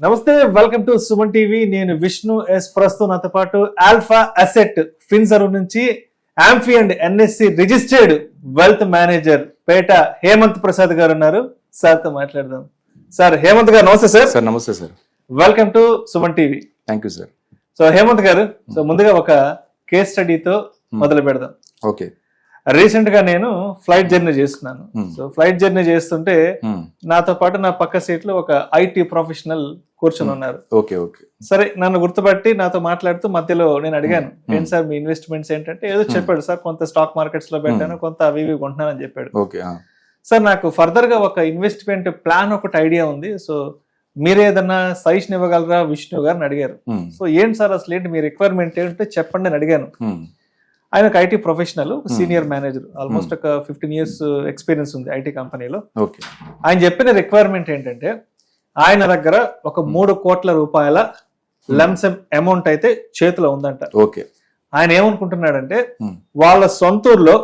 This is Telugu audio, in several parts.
నమస్తే, వెల్కమ్ టు సుమన్ టీవీ. నేను విష్ణు ఎస్. ప్రస్తుతం నాతో పాటు ఆల్ఫా అసెట్ ఫిన్సర్ నుంచి AMFI and NSC registered wealth manager పేట హేమంత్ ప్రసాద్ గారు ఉన్నారు. సార్ తో మాట్లాడదాం. సార్, హేమంత్ గారు నమస్తే సార్. సార్ నమస్తే sir. Welcome to Suman TV. Thank you sir. So Hemant garu, so ముందుగా ఒక కేస్ స్టడీతో మొదలు పెడదాం. ఓకే. రీసెంట్ గా నేను ఫ్లైట్ జర్నీ చేస్తున్నాను. సో ఫ్లైట్ జర్నీ చేస్తుంటే నాతో పాటు నా పక్క సీట్ లో ఒక ఐటీ ప్రొఫెషనల్ కూర్చొని ఉన్నారు. Okay okay. సరే, నన్ను గుర్తుపట్టి నాతో మాట్లాడుతూ మధ్యలో నేను అడిగాను, ఏంటి సార్ మీ ఇన్వెస్ట్మెంట్స్ ఏంటంటే ఏదో చెప్పాడు. సార్ కొంత స్టాక్ మార్కెట్స్ లో పెట్టాను, కొంత అవి ఇవి కొంటున్నానని చెప్పాడు. ఓకే. సార్, నాకు ఫర్దర్ గా ఒక ఇన్వెస్ట్మెంట్ ప్లాన్ ఒకటి ఐడియా ఉంది. సో మీరు ఏదన్నా సజెషన్ ఇవ్వగలరా విష్ణు గారిని అడిగారు. సో ఏంటి సార్ అసలు ఏంటి మీ రిక్వైర్మెంట్ ఏంటంటే చెప్పండి అని అడిగాను. ఆయన ఒక IT professional, senior manager, almost ఒక 15 years ఎక్స్పీరియన్స్ ఉంది ఐటీ కంపెనీలో. ఆయన చెప్పిన రిక్వైర్మెంట్ ఏంటంటే ఆయన దగ్గర ఒక 3 కోట్ల రూపాయల లంసమ్ అమౌంట్ అయితే చేతిలో ఉందంట. ఓకే. ఆయన ఏమనుకుంటున్నాడంటే వాళ్ళ సొంతూరులో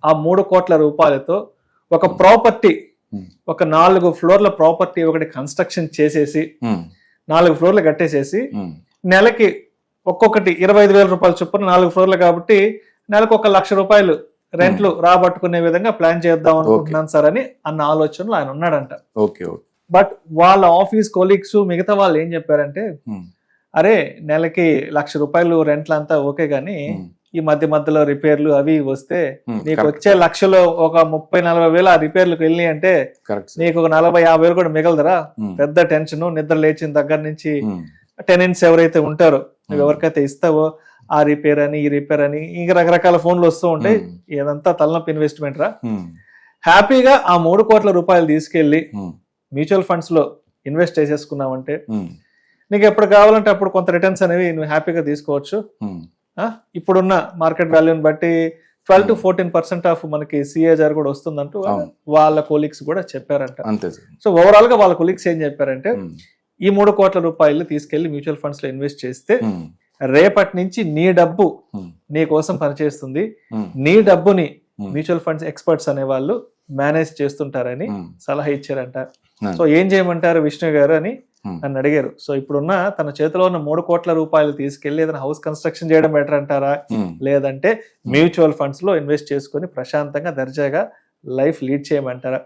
ఆ 3 కోట్ల రూపాయలతో ఒక ప్రాపర్టీ, ఒక 4 ఫ్లోర్ల ప్రాపర్టీ ఒకటి కన్స్ట్రక్షన్ చేసేసి 4 ఫ్లోర్లు కట్టేసేసి నెలకి ఒక్కొక్కటి 25,000 రూపాయలు చొప్పున 4 ఫ్లోర్లు కాబట్టి నెలకు 1,00,000 రూపాయలు రెంట్లు రాబట్టుకునే విధంగా ప్లాన్ చేద్దాం అనుకుంటున్నాను సార్ అని అన్న ఆలోచనలో ఆయన ఉన్నాడంట. ఓకే. బట్ వాళ్ళ ఆఫీస్ కొలీగ్స్ మిగతా వాళ్ళు ఏం చెప్పారంటే, అరే నెలకి 1,00,000 రూపాయలు రెంట్లు అంతా ఓకే గానీ ఈ మధ్యలో రిపేర్లు అవి వస్తే నీకు వచ్చే 1,00,000లో ఒక 30-40 వేలు ఆ రిపేర్లకు వెళ్ళి అంటే నీకు ఒక 40-50 వేలు కూడా మిగలదరా. పెద్ద టెన్షన్, నిద్ర లేచిన దగ్గర నుంచి టెనెంట్స్ ఎవరైతే ఉంటారో నువ్వు ఎవరికైతే ఇస్తావో ఆ రిపేర్ అని ఈ రిపేర్ అని ఇంకా రకరకాల ఫోన్లు వస్తూ ఉంటాయి. ఇదంతా తలనొప్పి ఇన్వెస్ట్మెంట్ రా. హ్యాపీగా ఆ 3 కోట్ల రూపాయలు తీసుకెళ్లి మ్యూచువల్ ఫండ్స్ లో ఇన్వెస్ట్ చేసేసుకున్నావంటే నీకు ఎప్పుడు కావాలంటే అప్పుడు కొంత రిటర్న్స్ అనేవి నువ్వు హ్యాపీగా తీసుకోవచ్చు. ఇప్పుడున్న మార్కెట్ వాల్యూని బట్టి 12 to 14% ఆఫ్ మనకి సిఏజర్ కూడా వస్తుందంటూ వాళ్ళ కొలీగ్స్ కూడా చెప్పారంట. సో ఓవరాల్ గా వాళ్ళ కొలీగ్స్ ఏం చెప్పారంటే, ఈ 3 కోట్ల రూపాయలు తీసుకెళ్లి మ్యూచువల్ ఫండ్స్ లో ఇన్వెస్ట్ చేస్తే రేపటి నుంచి నీ డబ్బు నీ కోసం పనిచేస్తుంది, నీ డబ్బుని మ్యూచువల్ ఫండ్స్ ఎక్స్పర్ట్స్ అనే వాళ్ళు మేనేజ్ చేస్తుంటారని సలహా ఇచ్చారంట. సో ఏం చేయమంటారు విష్ణు గారు అని నన్ను అడిగారు. సో ఇప్పుడున్న తన చేతిలో ఉన్న 3 కోట్ల రూపాయలు తీసుకెళ్లి ఏదైనా హౌస్ కన్స్ట్రక్షన్ చేయడం బెటర్ అంటారా, లేదంటే మ్యూచువల్ ఫండ్స్ లో ఇన్వెస్ట్ చేసుకుని ప్రశాంతంగా దర్జాగా లైఫ్ లీడ్ చేయమంటారా?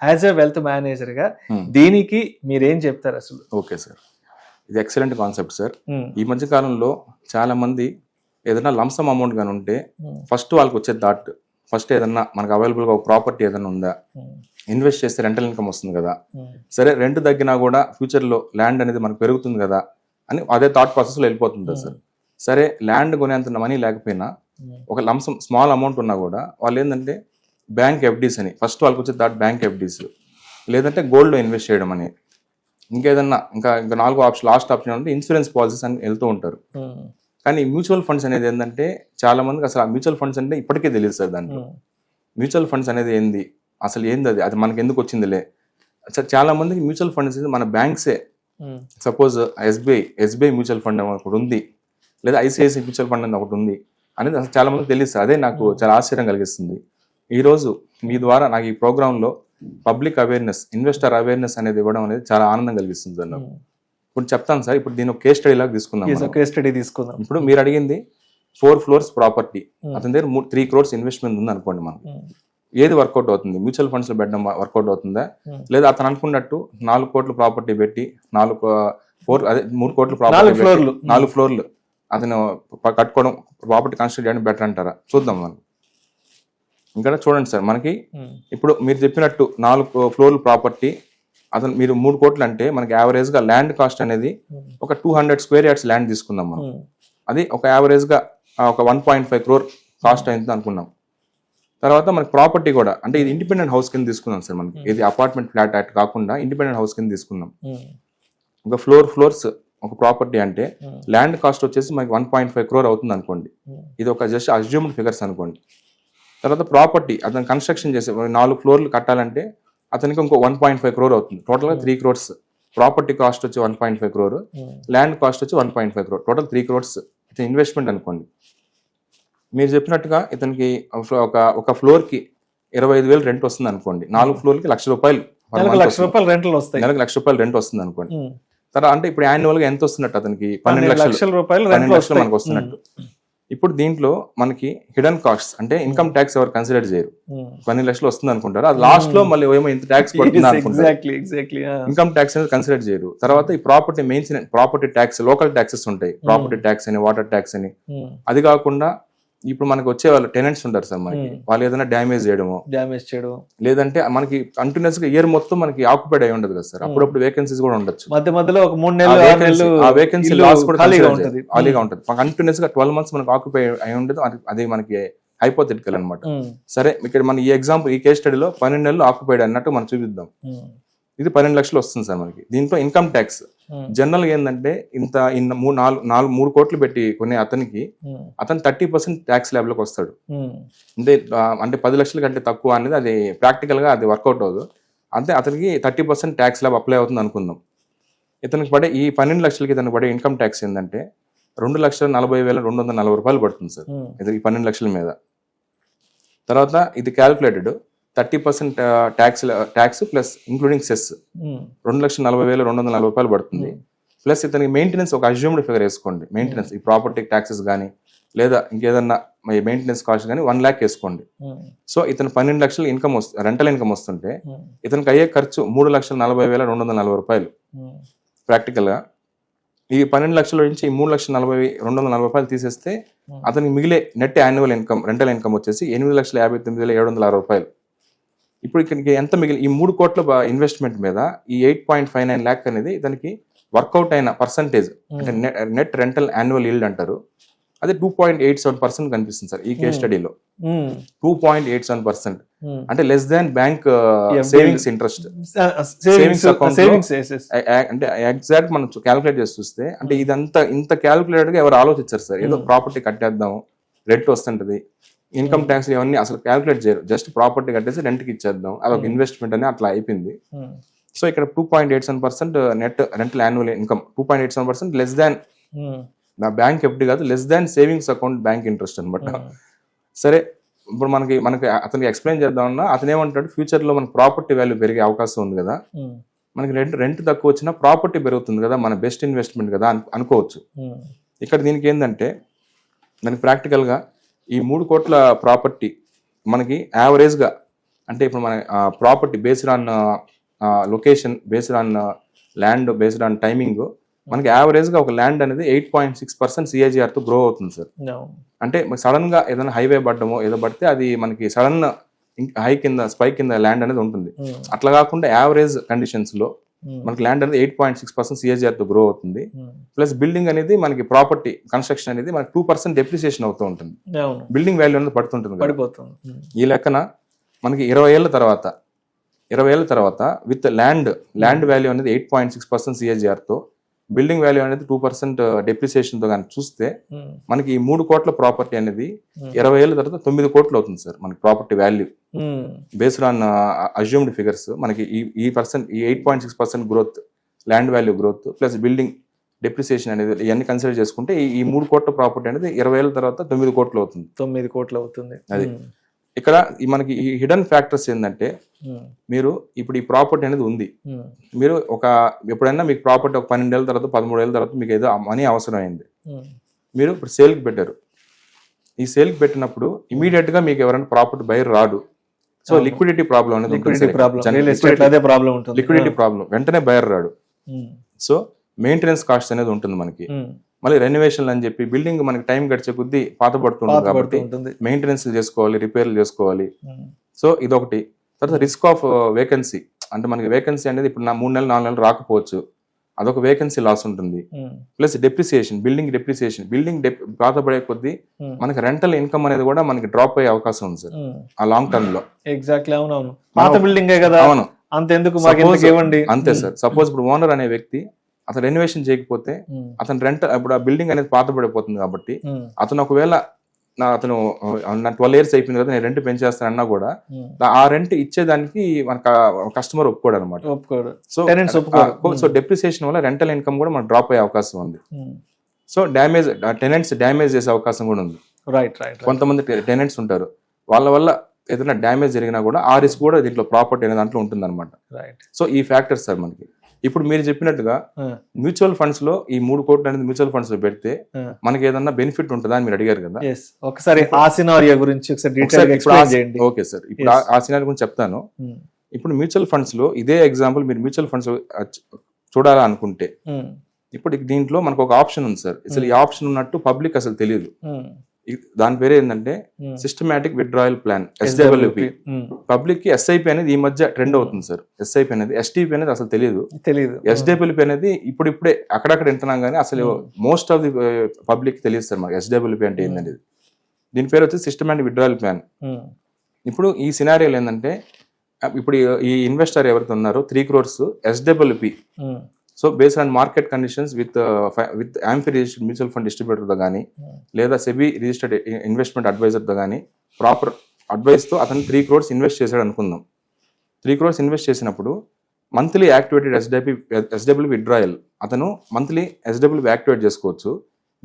యాజ్ ఎ వెల్త్ మేనేజర్ గా దీనికి మీరేం చెప్తారు అసలు? ఓకే సార్, ఇది ఎక్సలెంట్ కాన్సెప్ట్ సార్. ఈ మధ్య కాలంలో చాలా మంది ఏదైనా లంసమ్ అమౌంట్ గాని ఉంటే ఫస్ట్ వాళ్ళకి వచ్చే థాట్, ఫస్ట్ ఏదన్నా మనకు అవైలబుల్ గా ఒక ప్రాపర్టీ ఏదైనా ఉందా, ఇన్వెస్ట్ చేస్తే రెంటల్ ఇన్కమ్ వస్తుంది కదా, సరే రెంట్ తగ్గినా కూడా ఫ్యూచర్ లో ల్యాండ్ అనేది మనకు పెరుగుతుంది కదా అని అదే థాట్ ప్రాసెస్ లో వెళ్ళిపోతుంది సార్. సరే ల్యాండ్ కొనేంత మనీ లేకపోయినా ఒక లంసమ్ స్మాల్ అమౌంట్ ఉన్నా కూడా వాళ్ళు ఏంటంటే బ్యాంక్ ఎఫ్డీస్ అని ఫస్ట్ వాళ్ళకి వచ్చే థాట్, బ్యాంక్ ఎఫ్డీస్ లేదంటే గోల్డ్ లో ఇన్వెస్ట్ చేయడం అని, ఇంకేదన్నా ఇంకా 4వ ఆప్షన్, లాస్ట్ ఆప్షన్ అంటే ఇన్సూరెన్స్ పాలసీస్ అని వెళ్తూ ఉంటారు. కానీ మ్యూచువల్ ఫండ్స్ అనేది ఏంటంటే చాలా మందికి అసలు ఆ మ్యూచువల్ ఫండ్స్ అంటే ఇప్పటికే తెలియదు సార్. దాంట్లో మ్యూచువల్ ఫండ్స్ అనేది ఏంది, అసలు ఏంది, అది మనకి ఎందుకు వచ్చిందిలే. చాలా మందికి మ్యూచువల్ ఫండ్స్ మన బ్యాంక్సే, సపోజ్ ఎస్బీఐ మ్యూచువల్ ఫండ్ ఒకటి ఉంది, లేదా ఐసిఐసిఐ మ్యూచువల్ ఫండ్ అని ఒకటి ఉంది అనేది అసలు చాలా మందికి తెలియదు సార్. అదే నాకు చాలా ఆశ్చర్యం కలిగిస్తుంది. ఈరోజు మీ ద్వారా నాకు ఈ ప్రోగ్రాంలో పబ్లిక్ అవేర్నెస్, ఇన్వెస్టర్ అవేర్నెస్ అనేది ఇవ్వడం అనేది చాలా ఆనందం కలిగిస్తుంది సార్ నాకు. ఇప్పుడు చెప్తాను సార్, ఇప్పుడు దీని ఒక కేస్ స్టడీ లాగా తీసుకుందాం. ఇప్పుడు మీరు అడిగింది 4 floors ప్రాపర్టీ, అతని దగ్గర 3 crores ఇన్వెస్ట్మెంట్ ఉంది అనుకోండి. మనం ఏది వర్కౌట్ అవుతుంది, మ్యూచువల్ ఫండ్స్ లో పెట్టడం వర్కౌట్ అవుతుందా, లేదా అతను అనుకున్నట్టు 4 కోట్ల ప్రాపర్టీ పెట్టి 3 కోట్ల ప్రాపర్టీ 4 ఫ్లోర్లు అతను కట్టుకోవడం, ప్రాపర్టీ కన్స్ట్రక్ట్ చేయడం బెటర్ అంటారా? చూద్దాం మనం. ఇంకా చూడండి సార్, మనకి ఇప్పుడు మీరు చెప్పినట్టు 4 ఫ్లోర్లు ప్రాపర్టీ, అతను మీరు 3 కోట్లు అంటే మనకి యావరేజ్ గా ల్యాండ్ కాస్ట్ అనేది ఒక 200 square yards ల్యాండ్ తీసుకుందాం మనం. అది ఒక యావరేజ్ గా ఒక 1.5 crore కాస్ట్ అయింది అనుకున్నాం. తర్వాత మనకి ప్రాపర్టీ కూడా అంటే ఇది ఇండిపెండెంట్ హౌస్ కింద తీసుకున్నాం సార్. మనకి ఇది అపార్ట్మెంట్ ఫ్లాట్ యాక్ట్ కాకుండా ఇండిపెండెంట్ హౌస్ కింద తీసుకున్నాం. ఒక ఫ్లోర్స్ ఒక ప్రాపర్టీ అంటే ల్యాండ్ కాస్ట్ వచ్చేసి మనకి 1.5 crore అవుతుంది అనుకోండి. ఇది ఒక జస్ట్ అజ్యూమ్డ్ ఫిగర్స్ అనుకోండి. తర్వాత ప్రాపర్టీ అతను కన్స్ట్రక్షన్ చేసే 4 ఫ్లోర్లు కట్టాలంటే అతనికి ఇంకో 1.5 crore అవుతుంది. టోటల్ గా 3 crores. ప్రాపర్టీ కాస్ట్ వచ్చి 1.5 crore, ల్యాండ్ కాస్ట్ వచ్చి 1.5 crore, టోటల్ 3 crores ఇన్వెస్ట్మెంట్ అనుకోండి. మీరు చెప్పినట్టుగా ఇతనికి ఒక ఫ్లోర్ కి 25,000 రెంట్ వస్తుంది అనుకోండి. 4 ఫ్లోర్లకి 1,00,000 రూపాయలు నెలకు 1,00,000 రూపాయలు రెంట్లు వస్తాయి. నెలకు 1,00,000 రూపాయలు రెంట్ వస్తుంది అనుకోండి. తర్వాత అంటే ఇప్పుడు యాన్యువల్ గా ఎంత వస్తున్నట్టు అతనికి 12 లక్షల రూపాయలు 12 లక్షలు మనకు వస్తున్నట్టు. ఇప్పుడు దీంట్లో మనకి హిడెన్ కాస్ట్స్ అంటే ఇన్కమ్ ట్యాక్స్ ఎవరు కన్సిడర్ చేయరు. 12 లక్షలు వస్తుంది అనుకుంటారు, అది లాస్ట్ లో మళ్ళీ ఏమో ఇంత ట్యాక్స్ పడుతుంది అనుకుంటారు. ఇన్కమ్ ట్యాక్స్ అనేది కన్సిడర్ చేయరు. తర్వాత ఈ property maintenance, property tax, local taxes ఉంటాయి, ప్రాపర్టీ ట్యాక్స్ అని, వాటర్ ట్యాక్స్ అని. అది కాకుండా ఇప్పుడు మనకి వచ్చే వాళ్ళు టెనెంట్స్ ఉంటారు సార్, మనకి వాళ్ళు ఏదైనా డ్యామేజ్ చేయడం లేదంటే మనకి కంటిన్యూస్ గా ఇయర్ మొత్తం మనకి ఆక్యుపైడ్ అయి ఉండదు కదా సార్, అప్పుడప్పుడు వేకెన్సీస్ కూడా ఉండొచ్చు. మధ్య మధ్యలో ఒక 3 నెలలు ఆ వేకెన్సీ లాస్ కూడా ఖాళీగా ఉంటుంది. కంటిన్యూస్ గా 12 months మనకి ఆక్యుపై అయి ఉండదు, అది మనకి హైపోథెటికల్ అనమాట. సరే ఇక్కడ మన ఈ ఎగ్జాంపుల్, ఈ కేస్ స్టడీలో 12 నెలలు ఆక్యుపైడ్ అన్నట్టు మనం చూపిద్దాం. ఇది 12 లక్షలు వస్తుంది సార్ మనకి. దీంట్లో ఇన్కమ్ ట్యాక్స్ జనరల్ గా ఏంటంటే ఇంత 3 కోట్లు పెట్టి కొనే అతనికి అతను 30% ట్యాక్స్ ల్యాబ్ లోకి వస్తాడు. అంటే 10 లక్షల కంటే తక్కువ అనేది అది ప్రాక్టికల్ గా అది వర్కౌట్ అవ్వదు. అంటే అతనికి 30% ట్యాక్స్ ల్యాబ్ అప్లై అవుతుంది అనుకుందాం. ఇతనికి పడే ఈ 12 లక్షలకి ఇతనికి పడే ఇన్కమ్ ట్యాక్స్ ఏంటంటే 2,40,240 రూపాయలు పడుతుంది సార్ ఇది, ఈ 12 లక్షల మీద. తర్వాత ఇది calculated 30% tax plus including cess 2,40,240 రూపాయలు పడుతుంది. ప్లస్ ఇతనికి మెయింటెనెన్స్ ఒక అజ్యూమ్డ్ ఫిగర్ వేసుకోండి. మెయింటెనెన్స్ ఈ ప్రాపర్టీ ట్యాక్సెస్ కానీ లేదా ఇంకేదన్నా మెయింటెనెన్స్ కాస్ట్ కానీ 1 lakh వేసుకోండి. సో ఇతను 12 లక్షలు ఇన్కమ్ రెంటల్ ఇన్కమ్ వస్తుంటే ఇతనికి అయ్యే ఖర్చు 3,40,240 రూపాయలు. ప్రాక్టికల్ గా ఈ 12 లక్షల నుంచి 3,40,240 రూపాయలు తీసేస్తే అతనికి మిగిలే net annual income, rental income వచ్చేసి 8,59,760 రూపాయలు. ఇప్పుడు ఇక్కడికి ఎంత మిగిలి ఈ 3 కోట్ల ఇన్వెస్ట్మెంట్ మీద ఈ 8.59 lakh అనేది దానికి వర్కౌట్ అయిన పర్సంటేజ్ అంటే నెట్ రెంటల్ యాన్యువల్ ఈల్డ్ అంటారు. అది 2.87% కనిపిస్తుంది సార్ ఈ కేస్ స్టడీలో. 2.87% అంటే less than bank savings interest. Savings account అంటే ఎగ్జాక్ట్ మనం క్యాలిక్యులేట్ చేసి చూస్తే అంటే ఇదంతా ఇంత క్యాలిక్యులేటెడ్ గా ఎవరు ఆలోచించారు సార్. ఏదో ప్రాపర్టీ కట్టేద్దాం, రెంట్ వస్తుంటది, ఇన్కమ్ ట్యాక్స్ ఇవన్నీ అసలు క్యాలిక్యులేట్ చేయరు. జస్ట్ ప్రాపర్టీ కట్టేసి రెంట్కి ఇచ్చేద్దాం, అదొక ఇన్వెస్ట్మెంట్ అని అట్లా అయిపోయింది. సో ఇక్కడ 2.87% net rental annual income, 2.87% less than నా బ్యాంక్ ఎఫ్డి కాదు, less than savings account bank interest అనమాట. సరే ఇప్పుడు మనకి అతనికి ఎక్స్ప్లెయిన్ చేద్దామన్నా అతను ఏమంటాడు, ఫ్యూచర్ లో మనకి ప్రాపర్టీ వాల్యూ పెరిగే అవకాశం ఉంది కదా, మనకి రెంట్ తక్కువ వచ్చినా ప్రాపర్టీ పెరుగుతుంది కదా, మన బెస్ట్ ఇన్వెస్ట్మెంట్ కదా అనుకోవచ్చు. ఇక్కడ దీనికి ఏంటంటే దానికి ప్రాక్టికల్ గా ఈ 3 కోట్ల ప్రాపర్టీ మనకి యావరేజ్ గా అంటే ఇప్పుడు మన property based on location, based on land, based on timing, మనకి యావరేజ్ గా ఒక ల్యాండ్ అనేది 8.6% CAGR తో గ్రో అవుతుంది సార్. అంటే సడన్ గా ఏదైనా హైవే పడ్డమో ఏదో పడితే అది మనకి సడన్ హై కింద స్పైక్ కింద ల్యాండ్ అనేది ఉంటుంది. అట్లా కాకుండా యావరేజ్ కండిషన్స్ లో మనకి ల్యాండ్ అనేది 8.6% CAGR తో గ్రో అవుతుంది. ప్లస్ బిల్డింగ్ అనేది మనకి ప్రాపర్టీ కన్స్ట్రక్షన్ అనేది మనకి 2% డెప్రిసియేషన్ అవుతూ ఉంటుంది. బిల్డింగ్ వాల్యూ అనేది పడుతుంటుంది. ఈ లెక్కన మనకి 20 ఏళ్ల తర్వాత విత్ ల్యాండ్ వాల్యూ అనేది 8.6% CAGR తో, బిల్డింగ్ వాల్యూ అనేది 2% డెప్రిసియేషన్ తో కానీ చూస్తే మనకి ఈ 3 కోట్ల ప్రాపర్టీ అనేది 20 ఏళ్ల తర్వాత 9 కోట్లు అవుతుంది సార్ మనకి property value. Based on assumed figures మనకి ఈ 8.6% growth, land value growth plus building depreciation అనేది ఇవన్నీ కన్సిడర్ చేసుకుంటే ఈ 3 కోట్ల ప్రాపర్టీ అనేది 20 ఏళ్ల తర్వాత 9 కోట్లు అవుతుంది. అది ఇక్కడ మనకి ఈ హిడెన్ ఫ్యాక్టర్స్ ఏంటంటే, మీరు ఇప్పుడు ఈ ప్రాపర్టీ అనేది ఉంది, మీరు ఎప్పుడైనా మీకు ప్రాపర్టీ ఒక 12 ఏళ్ళ తర్వాత 13 ఏళ్ళ తర్వాత మీకు ఏదో మనీ అవసరం అయింది, మీరు ఇప్పుడు సేల్కి పెట్టారు. ఈ సేల్కి పెట్టినప్పుడు ఇమీడియట్ గా మీకు ఎవరైనా ప్రాపర్టీ బయర్ రాడు. సో లిక్విడిటీ ప్రాబ్లం అనేది లిక్విడిటీ ప్రాబ్లం, వెంటనే బయర్ రాడు. సో మెయింటెనెన్స్ కాస్ట్ అనేది ఉంటుంది మనకి. మళ్ళీ రెనోవేషన్ అని చెప్పి బిల్డింగ్ మనకి టైం గడిచే కొద్దీ పాత పడుతుంది కాబట్టి మెయింటెనెన్స్ చేసుకోవాలి, రిపేర్లు చేసుకోవాలి. సో ఇదొకటి. తర్వాత రిస్క్ ఆఫ్ వేకెన్సీ, అంటే మనకి వేకెన్సీ అనేది ఇప్పుడు 3 నెలలు 4 నెలలు రాకపోవచ్చు, అదొక వేకెన్సీ లాస్ ఉంటుంది. ప్లస్ డెప్రిసియేషన్, బిల్డింగ్ పాత పడే కొద్దీ మనకి రెంటల్ ఇన్కమ్ అనేది కూడా మనకి డ్రాప్ అయ్యే అవకాశం ఉంది సార్ ఆ లాంగ్ టర్మ్ లో. ఎగ్జాక్ట్లీ, అవునవును, పాత బిల్డింగే కదా, అవును, అంతే సార్. సపోజ్ ఇప్పుడు ఓనర్ అనే వ్యక్తి అతను రెనోవేషన్ చేయకపోతే అతను రెంట్, ఇప్పుడు ఆ బిల్డింగ్ అనేది పాత పడిపోతుంది కాబట్టి అతను ఒకవేళ అతను 12 years అయిపోయింది కదా నేను రెంట్ పెంచేస్తాను అన్నా కూడా ఆ రెంట్ ఇచ్చేదానికి మన కస్టమర్ ఒప్పుకోడు అనమాట. సో డెప్రిసియేషన్ వల్ల రెంటల్ ఇన్కమ్ కూడా మనకు డ్రాప్ అయ్యే అవకాశం ఉంది. సో టెనెంట్స్ డ్యామేజ్ చేసే అవకాశం కూడా ఉంది. కొంతమంది టెనెంట్స్ ఉంటారు, వాళ్ళ వల్ల ఏదైనా డ్యామేజ్ జరిగినా కూడా ఆ రిస్క్ కూడా దీంట్లో ప్రాపర్టీ అనే దాంట్లో ఉంటుంది అనమాట. సో ఈ ఫ్యాక్టర్స్ సార్ మనకి. ఇప్పుడు మీరు చెప్పినట్టుగా మ్యూచువల్ ఫండ్స్ లో ఈ 3 కోట్లు అనేది మ్యూచువల్ ఫండ్స్ లో పెడితే మనకి ఏదన్నా బెనిఫిట్ ఉంటుందా అని మీరు అడిగారు కదా. ఒకసారి ఆ సినారియో గురించి ఒకసారి డీటెయిల్ గా ఎక్స్ప్లెయిన్ చేయండి. ఓకే సార్, ఇప్పుడు ఆ సినారియో గురించి చెప్తాను. ఇప్పుడు మ్యూచువల్ ఫండ్స్ లో ఇదే ఎగ్జాంపుల్ మీరు మ్యూచువల్ ఫండ్స్ చూడాలనుకుంటే ఇప్పుడు దీంట్లో మనకు ఒక ఆప్షన్ ఉంది సార్. అసలు ఈ ఆప్షన్ ఉన్నట్టు పబ్లిక్ అసలు తెలియదు. దాని పేరు ఏంటంటే systematic withdrawal plan, SWP. Public కి SIP అనేది ఈ మధ్య ట్రెండ్ అవుతుంది సార్. SIP అనేది, STP అనేది అసలు తెలియదు. SWP అనేది ఇప్పుడే అక్కడక్కడ వింటున్నాం కానీ అసలు మోస్ట్ ఆఫ్ ది పబ్లిక్ తెలియదు సార్ మనకి SWP అంటే ఏంటనేది. దీని పేరు వచ్చి సిస్టమాటిక్ విత్డ్రాయల్ ప్లాన్. ఇప్పుడు ఈ సినారియోలో ఏంటంటే ఇప్పుడు ఈ ఇన్వెస్టర్ ఎవరైతే ఉన్నారో 3 crores SWP. So based on market conditions with AMFI registered mutual fund డిస్ట్రిబ్యూటర్తో కానీ లేదా SEBI రిజిస్టర్డ్ ఇన్వెస్ట్మెంట్ అడ్వైజర్తో కానీ ప్రాపర్ అడ్వైస్తో అతను 3 crores ఇన్వెస్ట్ చేశాడు అనుకుందాం. 3 crores ఇన్వెస్ట్ చేసినప్పుడు మంత్లీ యాక్టివేటెడ్ SWP విత్డ్రాయల్ అతను మంత్లీ SWP యాక్టివేట్ చేసుకోవచ్చు.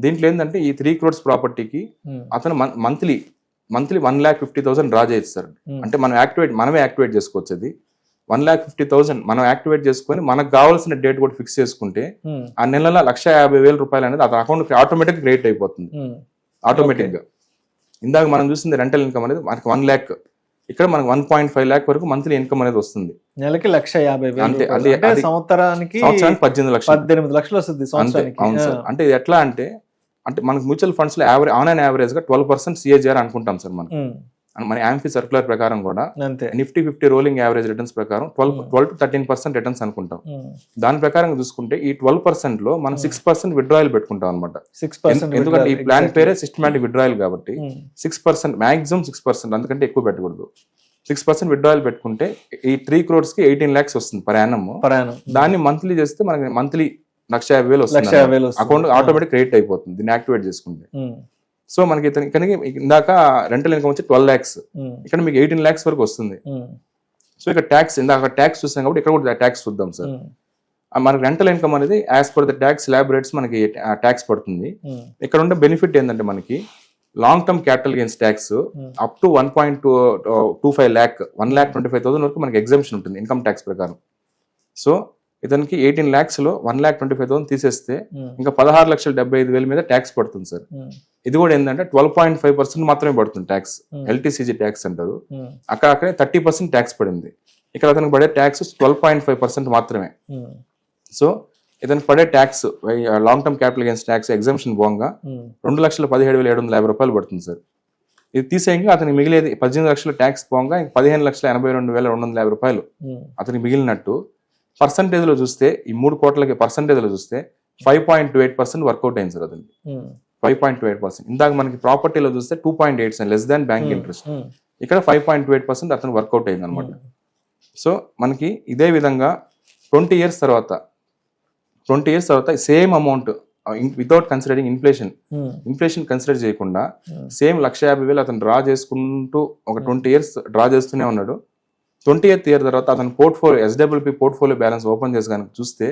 దీంట్లో ఏంటంటే ఈ 3 crores ప్రాపర్టీకి అతను మంత్లీ 1,50,000 డ్రా చేయొచ్చు సార్. అంటే మనమే యాక్టివేట్ చేసుకోవచ్చు. అది 1,50,000 మనం యాక్టివేట్ చేసుకొని మనకు కావాల్సిన డేట్ కూడా ఫిక్స్ చేసుకుంటే ఆ నెల 1,50,000 రూపాయలు అనేది అతని అకౌంట్ ఆటోమేటిక్ క్రియేట్ అయిపోతుంది ఆటోమేటిక్ గా. ఇందాక మనం చూసింది రెంటల్ ఇన్కమ్ అనేది మనకి 1 lakh, ఇక్కడ మనకి 1.5 lakh వరకు మంత్లీ ఇన్కమ్ అనేది వస్తుంది. నెలకి 1,50,000. అంటే సంవత్సరానికి 18 లక్షలు వస్తుంది. అవును సార్. అంటే ఇది ఎట్లా అంటే మనకు మ్యూచువల్ ఫండ్స్ లో ఆన్ అండ్ యావరేజ్ గా 12% CAGR అనుకుంటాం సార్ మనం. మన AMFI సర్క్యులర్ ప్రకారం కూడా నిఫ్టీ 50 రోలింగ్ యావరేజ్ రిటర్న్స్ ప్రకారం 12 to 13% రిటర్న్స్ అనుకుంటాం. దాని ప్రకారం చూసుకుంటే ఈ 12% లో మనం 6% విత్డ్రాయల్ పెట్టుకుంటాం అనమాట. ఎందుకంటే ఈ ప్లాన్ పేరే సిస్టమాటిక్ విత్డ్రాయల్ కాబట్టి 6%, మాక్సిమం 6%, అందుకంటే ఎక్కువ పెట్టకూడదు. 6% విత్డ్రాయల్ పెట్టుకుంటే ఈ 3 crores కి 18 lakhs వస్తుంది పర్ యానం. దాన్ని మంత్లీ చేస్తే మనకి మంత్లీ 1,50,000 వస్తుంది. అకౌంట్ ఆటోమేటిక్ క్రియేట్ అయిపోతుంది దీన్ని యాక్టివేట్ చేసుకుంటే. సో మనకి ఇతనికి ఇందాక రెంటల్ ఇన్కమ్ వచ్చి 12 lakhs, ఇక్కడ మీకు 18 lakhs వరకు వస్తుంది. సో ఇక్కడ ట్యాక్స్, ఇందాక ట్యాక్స్ చూస్తాం కాబట్టి ఇక్కడ కూడా ట్యాక్స్ చూద్దాం సార్. మనకి రెంటల్ ఇన్కమ్ అనేది as per the tax slab rates మనకి ట్యాక్స్ పడుతుంది. ఇక్కడ ఉండే బెనిఫిట్ ఏంటంటే మనకి long term capital gains tax up to 1.25 lakh 1,25,000 వరకు మనకి ఎగ్జామ్షన్ ఉంటుంది ఇన్కమ్ ట్యాక్స్ ప్రకారం. సో ఇతనికి 18 lakhs లో 1,25,000 తీసేస్తే ఇంకా 16,75,000 మీద ట్యాక్స్ పడుతుంది సార్. ఇది కూడా ఏంటంటే 12.5% మాత్రమే పడుతుంది ట్యాక్స్, LTCG ట్యాక్స్ అంటారు. అక్కడే 30% ట్యాక్స్ పడింది. ఇక్కడ అతనికి పడే ట్యాక్స్ 12.5% మాత్రమే. సో ఇతనికి పడే tax long term capital gains tax exemption పోగా 2,17,750 రూపాయలు పడుతుంది సార్. ఇది తీసేయంగా అతనికి మిగిలేది 18 లక్షల ట్యాక్స్ పోగా 15,82,250 రూపాయలు అతనికి మిగిలినట్టు. పర్సంటేజ్ లో చూస్తే ఈ 3 కోట్లకి పర్సంటేజ్ లో చూస్తే 5.28% వర్కౌట్ అయింది సార్ అతనికి. 5.28%. ఇందాక మనకి ప్రాపర్టీలో చూస్తే 2.8% లెస్ దాన్ బ్యాంక్ ఇంట్రెస్ట్. ఇక్కడ 5.28% అతను వర్కౌట్ అయింది అనమాట. సో మనకి ఇదే విధంగా 20 years తర్వాత same amount without considering inflation consider చేయకుండా సేమ్ 1,50,000 అతను డ్రా చేసుకుంటూ ఒక 20 years డ్రా చేస్తూనే ఉన్నాడు. 20th year తర్వాత అతను portfolio SWP portfolio balance open చేసి కనుక చూస్తే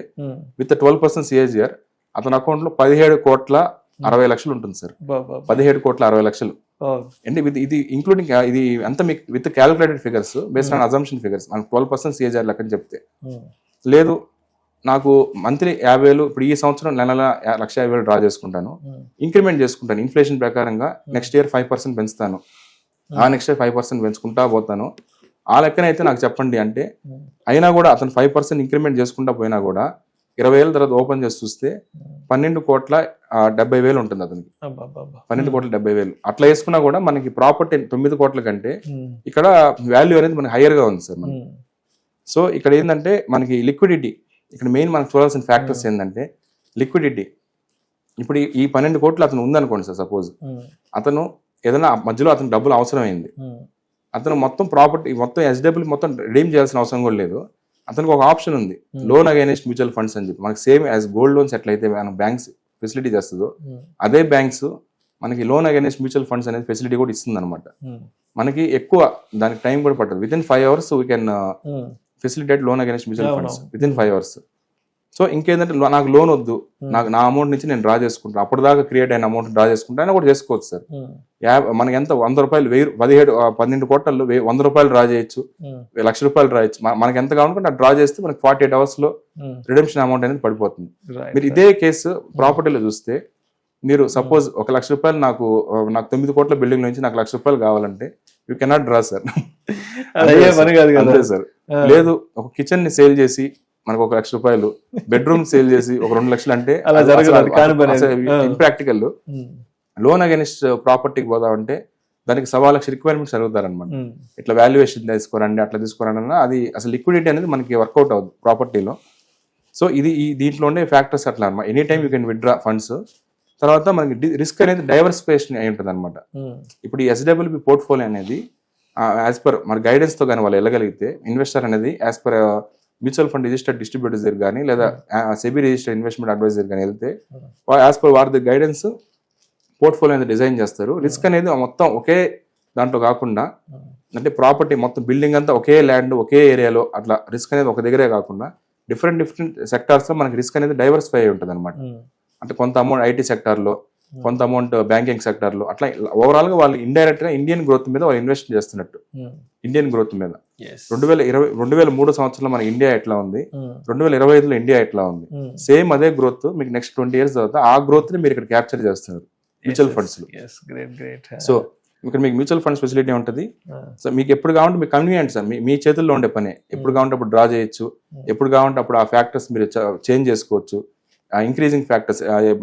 విత్ 12% CAGR అతని అకౌంట్ లో 17,60,00,000 ఉంటుంది సార్. 17,60,00,000. అంటే ఇది ఇంక్లూడింగ్ ఇది అంతా మీకు with calculated figures based on assumption figures. మనకు 12% CAGR లెక్కని చెప్తే లేదు నాకు మంత్లీ 50,000 ఇప్పుడు ఈ సంవత్సరం నెల 1,50,000 డ్రా చేసుకుంటాను, ఇంక్రిమెంట్ చేసుకుంటాను ఇన్ఫ్లేషన్ ప్రకారంగా, నెక్స్ట్ ఇయర్ 5% పెంచుతాను, నెక్స్ట్ ఇయర్ 5% పెంచుకుంటా పోతాను, ఆ లెక్కనైతే నాకు చెప్పండి అంటే అయినా కూడా అతను 5% ఇంక్రిమెంట్ చేసుకుంటా పోయినా కూడా 20,000 తర్వాత ఓపెన్ చేసి చూస్తే 12,70,000 ఉంటుంది అతనికి. 12,70,000 అట్లా వేసుకున్నా కూడా మనకి ప్రాపర్టీ 9 కోట్ల కంటే ఇక్కడ వాల్యూ అనేది మనకి హైయర్ గా ఉంది సార్ మనకి. సో ఇక్కడ ఏంటంటే మనకి లిక్విడిటీ, ఇక్కడ మెయిన్ మనకు చూడాల్సిన ఫ్యాక్టర్స్ ఏంటంటే లిక్విడిటీ. ఇప్పుడు ఈ 12 కోట్లు అతను ఉందనుకోండి సార్, సపోజ్ అతను ఏదైనా మధ్యలో అతను డబ్బులు అవసరమైంది, అతను మొత్తం ప్రాపర్టీ మొత్తం SWP మొత్తం రిడీమ్ చేయాల్సిన అవసరం కూడా లేదు. అతనికి ఒక ఆప్షన్ ఉంది, లోన్ అగైనెస్ట్ మ్యూచువల్ ఫండ్స్ అని చెప్పి. మనకి సేమ్ యాజ్ గోల్డ్ లోన్స్ ఎట్లయితే మన బ్యాంక్స్ ఫెసిలిటీ చేస్తుందో అదే బ్యాంక్స్ మనకి లోన్ అగైనెస్ట్ మ్యూచువల్ ఫండ్స్ అనేది ఫెసిలిటీ కూడా ఇస్తుంది అనమాట. మనకి ఎక్కువ దానికి టైం కూడా పట్టదు. With in 5 hours we can facilitate loan against mutual funds with in 5 hours. So ఇంకేంటంటే నాకు లోన్ వద్దు, నాకు నా అమౌంట్ నుంచి నేను డ్రా చేసుకుంటాను, అప్పటిదాకా క్రియేట్ అయిన అమౌంట్ డ్రా చేసుకుంటా అయినా కూడా చేసుకోవచ్చు సార్. మనకి ఎంత 100 రూపాయలు 12 కోట్లలో 100 రూపాయలు డ్రా చేయొచ్చు, 1,00,000 రూపాయలు డ్రా చేయొచ్చు. మనకి ఎంత కావాలనుకుంటే డ్రా చేస్తే మనకి 48 hours లో రిడెంప్షన్ అమౌంట్ అనేది పడిపోతుంది. మీరు ఇదే కేసు ప్రాపర్టీలో చూస్తే, మీరు సపోజ్ 1,00,000 రూపాయలు నాకు 9 కోట్ల బిల్డింగ్ నుంచి నాకు 1,00,000 రూపాయలు కావాలంటే యూ కెనాట్ డ్రా సార్. అంతే సార్. లేదు, ఒక కిచెన్ ని సేల్ చేసి మనకు 1,00,000 రూపాయలు, బెడ్రూమ్ సేల్ చేసి ఒక 2 లక్షలు అంటే ఇంప్రాక్టికల్. లోన్ అగైనిస్ట్ ప్రాపర్టీకి పోదామంటే దానికి 1,00,000 రిక్వైర్మెంట్స్ అడుగుతారనమాట. ఇట్లా వాల్యుయేషన్ తీసుకోరండి, అట్లా తీసుకోరండి అన్న, అది అసలు లిక్విడిటీ అనేది మనకి వర్కౌట్ అవుతుంది ప్రాపర్టీలో. సో ఇది దీంట్లో ఉండే ఫ్యాక్టర్స్ అట్లా అనమాట. Any time you can withdraw funds. తర్వాత మనకి రిస్క్ అనేది డైవర్సిఫికేషన్ అయి ఉంటుంది అనమాట. ఇప్పుడు ఈ SWP పోర్ట్ఫోలియో అనేది యాజ్ పర్ మన గైడెన్స్ తో కానీ వాళ్ళు వెళ్ళగలిగితే, ఇన్వెస్టర్ అనేది as per mutual fund registered distributors దగ్గర కానీ లేదా సెబీ రిజిస్టర్డ్ ఇన్వెస్ట్మెంట్ అడ్వైజర్ కానీ వెళ్తే యాజ్ పర్ వారి గైడెన్స్ పోర్ట్ఫోలియో అనేది డిజైన్ చేస్తారు. రిస్క్ అనేది మొత్తం ఒకే దాంట్లో కాకుండా, అంటే ప్రాపర్టీ మొత్తం బిల్డింగ్ అంతా ఒకే ల్యాండ్ ఒకే ఏరియాలో అట్లా రిస్క్ అనేది ఒక దగ్గరే కాకుండా డిఫరెంట్ సెక్టార్స్ లో మనకి రిస్క్ అనేది డైవర్సిఫై అయి ఉంటుంది అనమాట. అంటే కొంత అమౌంట్ ఐటీ సెక్టార్లో, కొంత అమౌంట్ బ్యాంకింగ్ సెక్టార్లో, అట్లా ఓవరాల్ గా వాళ్ళు ఇండైరెక్ట్ గా ఇండియన్ గ్రోత్ మీద వాళ్ళు ఇన్వెస్ట్ చేస్తున్నట్టు. ఇండియన్ గ్రోత్ మీద 2003 సంవత్సరంలో మన ఇండియా ఎట్లా ఉంది, 2025లో ఇండియా ఎట్లా ఉంది, సేమ్ అదే గ్రోత్ మీకు నెక్స్ట్ 20 years తర్వాత ఆ గ్రోత్ ని మీరు ఇక్కడ క్యాప్చర్ చేస్తున్నారు మ్యూచువల్ ఫండ్స్ లో. సో ఇక్కడ మీకు మ్యూచువల్ ఫండ్స్ ఫెసిలిటీ ఉంటుంది. సో మీకు ఎప్పుడు కావాలంటే మీకు కన్వీనియంట్ సార్, మీ చేతుల్లో ఉండే పనే. ఎప్పుడు కావాలంటే అప్పుడు డ్రా చేయొచ్చు, ఎప్పుడు కావాలంటే అప్పుడు ఆ ఫ్యాక్టర్స్ మీరు చేంజ్ చేసుకోవచ్చు. ఇంక్రీజింగ్ ఫ్యాక్టర్స్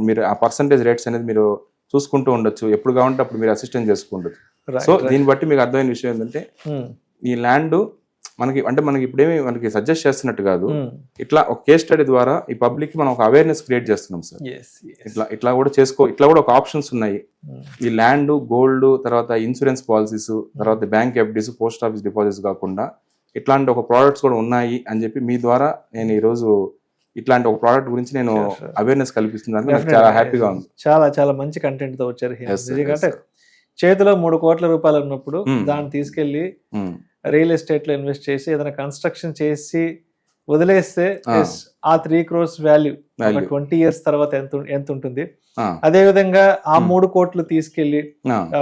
మీరు ఆ పర్సంటేజ్ రేట్స్ అనేది మీరు చూసుకుంటూ ఉండొచ్చు, ఎప్పుడు కావాలంటే అప్పుడు మీరు అసిస్టెంట్ చేసుకుండొచ్చు. సో దీన్ని బట్టి మీకు అర్థమైన విషయం ఏంటంటే, ఈ ల్యాండ్ మనకి అంటే మనకి ఇప్పుడేమి మనకి సజెస్ట్ చేస్తున్నట్టు కాదు, ఇట్లా ఒక కేస్ స్టడీ ద్వారా ఈ పబ్లిక్ కి మనం ఒక అవేర్నెస్ క్రియేట్ చేస్తున్నాం సార్. ఇట్లా కూడా ఇట్లా కూడా ఒక ఆప్షన్స్ ఉన్నాయి. ఈ ల్యాండ్, గోల్డ్, తర్వాత ఇన్సూరెన్స్ పాలసీస్, తర్వాత bank FDs, post office deposits కాకుండా ఇట్లాంటి ఒక ప్రోడక్ట్స్ కూడా ఉన్నాయి అని చెప్పి మీ ద్వారా నేను ఈ రోజు ఇట్లాంటి ఒక ప్రోడక్ట్ గురించి నేను అవేర్నెస్ కల్పిస్తున్నాను. నాకు చాలా హ్యాపీగా ఉంది. చాలా మంచి కంటెంట్ తో వచ్చారు. ఎందుకంటే చేతిలో 3 కోట్ల రూపాయలు ఉన్నప్పుడు దాన్ని తీసుకెళ్లి రియల్ ఎస్టేట్ లో ఇన్వెస్ట్ చేసి ఏదైనా కన్స్ట్రక్షన్ చేసి వదిలేస్తే ఆ 3 crores వాల్యూ 20 years తర్వాత ఎంత ఉంటుంది. అదే విధంగా ఆ 3 కోట్లు తీసుకెళ్లి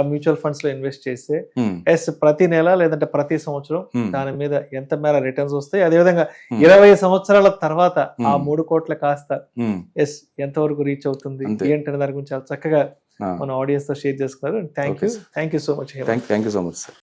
మ్యూచువల్ ఫండ్స్ లో ఇన్వెస్ట్ చేస్తే ప్రతి నెల లేదంటే ప్రతి సంవత్సరం దాని మీద ఎంత మేర రిటర్న్స్ వస్తాయి. అదే విధంగా 20 సంవత్సరాల తర్వాత ఆ 3 కోట్ల కాస్త ఎంతవరకు రీచ్ అవుతుంది ఏంటనే దాని గురించి చాలా చక్కగా మన ఆడియన్స్ తో షేర్ చేసుకున్నారు. Thank you so much. Thank you so much sir.